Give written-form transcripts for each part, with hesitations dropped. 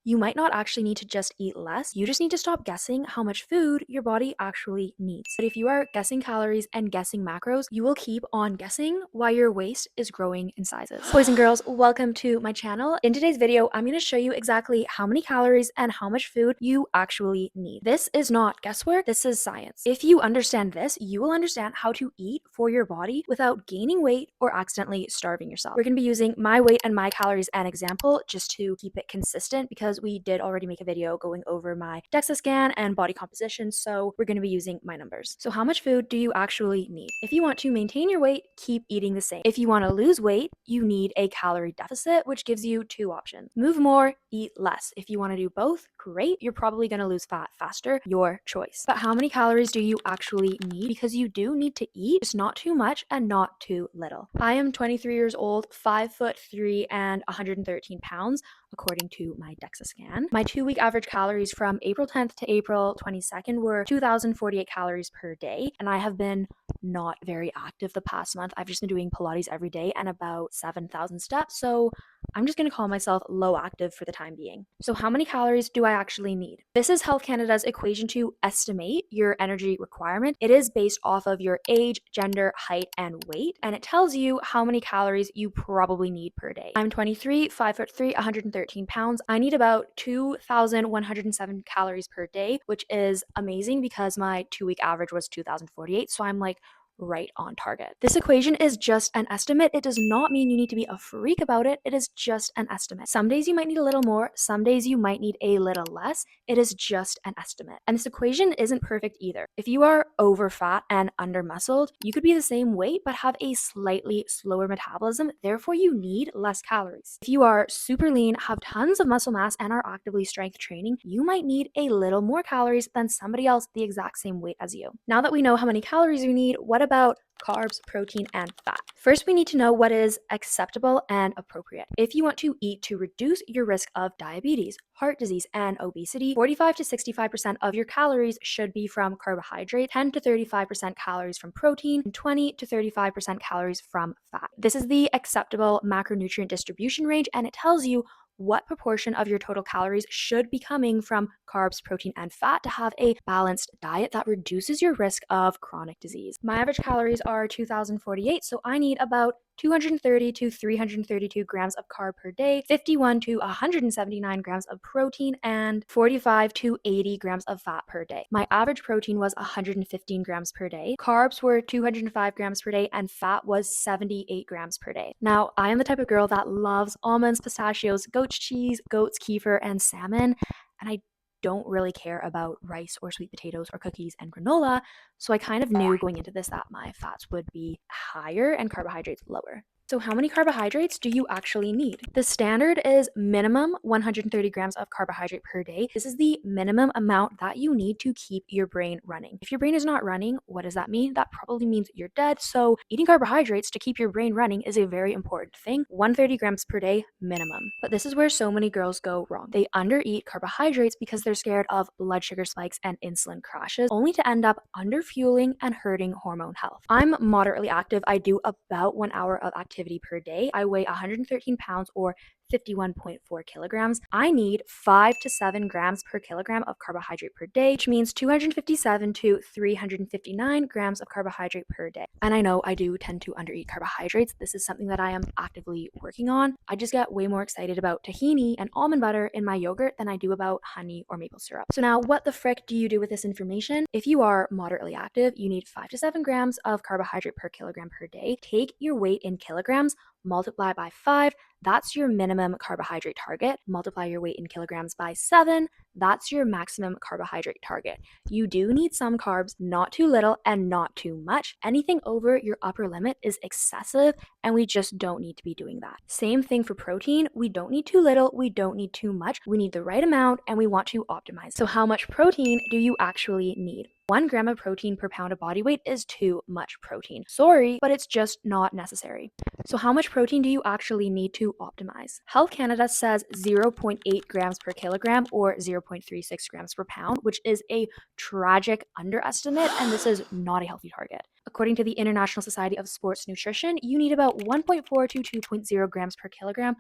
You might not actually need to just eat less, you just need to stop guessing how much food your body actually needs. But if you are guessing calories and guessing macros, you will keep on guessing why your waist is growing in sizes. Boys and girls, welcome to my channel. In today's video, I'm going to show you exactly how many calories and how much food you actually need. This is not guesswork, this is science. If you understand this, you will understand how to eat for your body without gaining weight or accidentally starving yourself. We're going to be using my weight and my calories as an example just to keep it consistent, because we did already make a video going over my DEXA scan and body composition, so we're going to be using my numbers. So how much food do you actually need? If you want to maintain your weight, keep eating the same. If you want to lose weight, you need a calorie deficit, which gives you two options. Move more, eat less. If you want to do both, great. You're probably going to lose fat faster, your choice. But how many calories do you actually need? Because you do need to eat, just not too much and not too little. I am 23 years old, 5'3" and 113 pounds, according to my DEXA scan. My 2-week average calories from April 10th to April 22nd were 2,048 calories per day, and I have been not very active the past month. I've just been doing Pilates every day and about 7,000 steps, so I'm just going to call myself low active for the time being. So how many calories do I actually need? This is Health Canada's equation to estimate your energy requirement. It is based off of your age, gender, height, and weight, and it tells you how many calories you probably need per day. I'm 23, 5'3", 113 pounds. I need about 2,107 calories per day, which is amazing because my 2-week average was 2,048, so I'm like right on target. This equation is just an estimate. It does not mean you need to be a freak about it. It is just an estimate. Some days you might need a little more, some days you might need a little less. It is just an estimate. And this equation isn't perfect either. If you are over fat and under muscled, you could be the same weight but have a slightly slower metabolism, therefore you need less calories. If you are super lean, have tons of muscle mass, and are actively strength training, you might need a little more calories than somebody else the exact same weight as you. Now that we know how many calories you need, what about carbs, protein, and fat? First, we need to know what is acceptable and appropriate. If you want to eat to reduce your risk of diabetes, heart disease, and obesity, 45 to 65% of your calories should be from carbohydrates, 10 to 35% calories from protein, and 20 to 35% calories from fat. This is the acceptable macronutrient distribution range, and it tells you what proportion of your total calories should be coming from carbs, protein, and fat to have a balanced diet that reduces your risk of chronic disease. My average calories are 2,048, so I need about 230 to 332 grams of carb per day, 51 to 179 grams of protein, and 45 to 80 grams of fat per day. My average protein was 115 grams per day, carbs were 205 grams per day, and fat was 78 grams per day. Now, I am the type of girl that loves almonds, pistachios, goat's cheese, goat's kefir, and salmon, and I don't really care about rice or sweet potatoes or cookies and granola, so I kind of knew going into this that my fats would be higher and carbohydrates lower. So how many carbohydrates do you actually need? The standard is minimum 130 grams of carbohydrate per day. This is the minimum amount that you need to keep your brain running. If your brain is not running, what does that mean? That probably means you're dead. So eating carbohydrates to keep your brain running is a very important thing. 130 grams per day minimum. But this is where so many girls go wrong. They undereat carbohydrates because they're scared of blood sugar spikes and insulin crashes, only to end up underfueling and hurting hormone health. I'm moderately active. I do about 1 hour of activity per day. I weigh 113 pounds or 51.4 kilograms. I need 5 to 7 grams per kilogram of carbohydrate per day, which means 257 to 359 grams of carbohydrate per day. And I know I do tend to undereat carbohydrates. This is something that I am actively working on. I just get way more excited about tahini and almond butter in my yogurt than I do about honey or maple syrup. So now, what the frick do you do with this information? If you are moderately active, you need 5 to 7 grams of carbohydrate per kilogram per day. Take your weight in kilograms, multiply by 5, that's your minimum carbohydrate target. Multiply your weight in kilograms by 7, that's your maximum carbohydrate target. You do need some carbs, not too little and not too much. Anything over your upper limit is excessive, and we just don't need to be doing that. Same thing for protein. We don't need too little, we don't need too much. We need the right amount, and we want to optimize. So how much protein do you actually need? 1 gram of protein per pound of body weight is too much protein. Sorry, but it's just not necessary. So how much protein do you actually need to optimize? Health Canada says 0.8 grams per kilogram or 0.36 grams per pound, which is a tragic underestimate, and this is not a healthy target. According to the International Society of Sports Nutrition, you need about 1.4 to 2.0 grams per kilogram,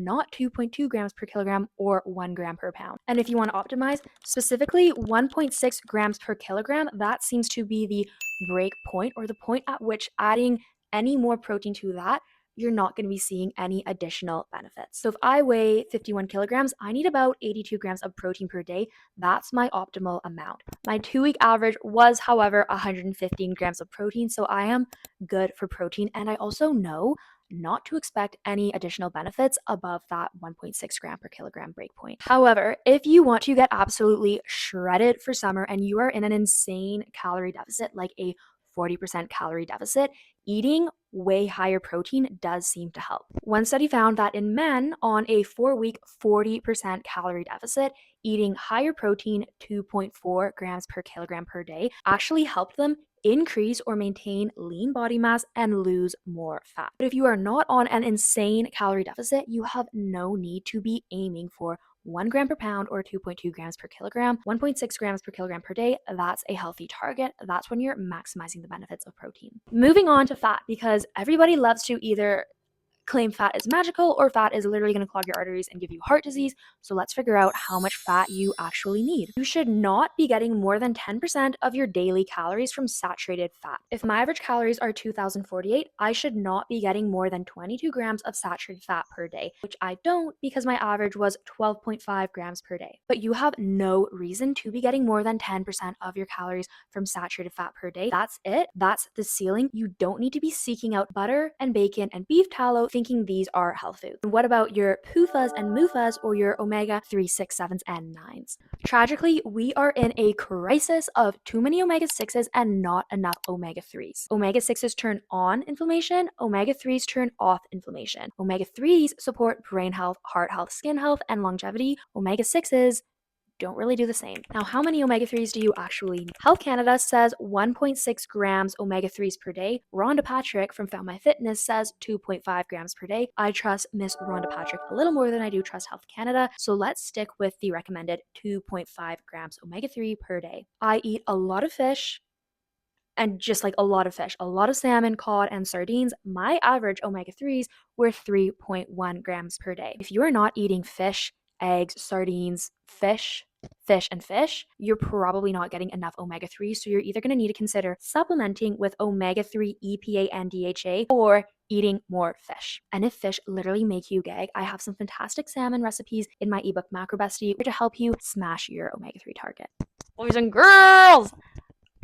not 2.2 grams per kilogram or 1 gram per pound. And if you want to optimize, specifically 1.6 grams per kilogram, that seems to be the break point, or the point at which adding any more protein to that, you're not going to be seeing any additional benefits. So if I weigh 51 kilograms, I need about 82 grams of protein per day. That's my optimal amount. My 2-week average was, however, 115 grams of protein, so I am good for protein. And I also know not to expect any additional benefits above that 1.6 gram per kilogram breakpoint. However, if you want to get absolutely shredded for summer and you are in an insane calorie deficit, like a 40% calorie deficit, eating way higher protein does seem to help. One study found that in men on a 4-week 40% calorie deficit, eating higher protein, 2.4 grams per kilogram per day, actually helped them increase or maintain lean body mass and lose more fat. But if you are not on an insane calorie deficit, you have no need to be aiming for 1 gram per pound or 2.2 grams per kilogram, 1.6 grams per kilogram per day. That's a healthy target. That's when you're maximizing the benefits of protein. Moving on to fat, because everybody loves to either claim fat is magical or fat is literally going to clog your arteries and give you heart disease. So let's figure out how much fat you actually need. You should not be getting more than 10% of your daily calories from saturated fat. If my average calories are 2,048, I should not be getting more than 22 grams of saturated fat per day, which I don't because my average was 12.5 grams per day. But you have no reason to be getting more than 10% of your calories from saturated fat per day. That's it. That's the ceiling. You don't need to be seeking out butter and bacon and beef tallow thinking these are health foods. And what about your PUFAs and MUFAs, or your omega-3, 6, 7s, and 9s? Tragically, we are in a crisis of too many omega-6s and not enough omega-3s. Omega-6s turn on inflammation, omega-3s turn off inflammation. Omega-3s support brain health, heart health, skin health, and longevity. Omega-6s don't really do the same. Now, how many omega-3s do you actually need? Health Canada says 1.6 grams omega-3s per day. Rhonda Patrick from Found My Fitness says 2.5 grams per day. I trust Miss Rhonda Patrick a little more than I do trust Health Canada, so let's stick with the recommended 2.5 grams omega-3 per day. I eat a lot of fish, and just like a lot of fish, a lot of salmon, cod, and sardines. My average omega-3s were 3.1 grams per day. If you are not eating fish, eggs, sardines, fish, and fish, you're probably not getting enough omega-3, so you're either going to need to consider supplementing with omega-3 EPA and DHA, or eating more fish. And if fish literally make you gag, I have some fantastic salmon recipes in my ebook Macro Bestie to help you smash your omega-3 target. Boys and girls!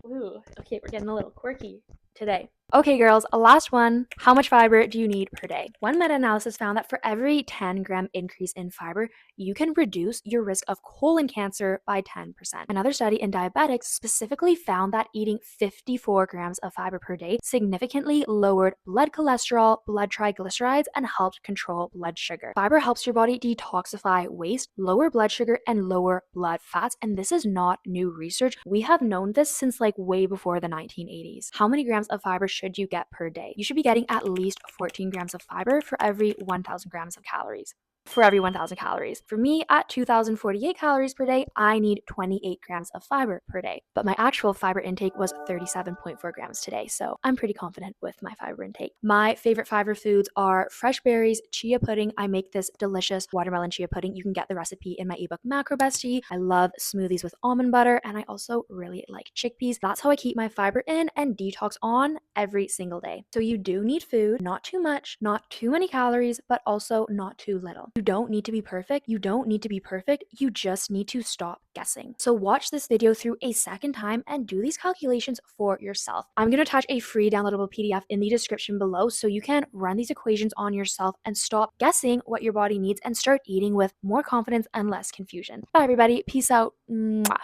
Ooh, okay, we're getting a little quirky today. Okay, girls, a last one. How much fiber do you need per day? One meta-analysis found that for every 10-gram increase in fiber, you can reduce your risk of colon cancer by 10%. Another study in diabetics specifically found that eating 54 grams of fiber per day significantly lowered blood cholesterol, blood triglycerides, and helped control blood sugar. Fiber helps your body detoxify waste, lower blood sugar, and lower blood fats, and this is not new research. We have known this since like way before the 1980s. How many grams of fiber should you get per day? You should be getting at least 14 grams of fiber for every 1,000 grams of calories. For every 1,000 calories. For me, at 2,048 calories per day, I need 28 grams of fiber per day. But my actual fiber intake was 37.4 grams today, so I'm pretty confident with my fiber intake. My favorite fiber foods are fresh berries, chia pudding. I make this delicious watermelon chia pudding. You can get the recipe in my ebook Macro Bestie. I love smoothies with almond butter, and I also really like chickpeas. That's how I keep my fiber in and detox on every single day. So you do need food, not too much, not too many calories, but also not too little. You don't need to be perfect. You don't need to be perfect. You just need to stop guessing. So watch this video through a second time and do these calculations for yourself. I'm going to attach a free downloadable PDF in the description below so you can run these equations on yourself and stop guessing what your body needs and start eating with more confidence and less confusion. Bye everybody. Peace out. Mwah.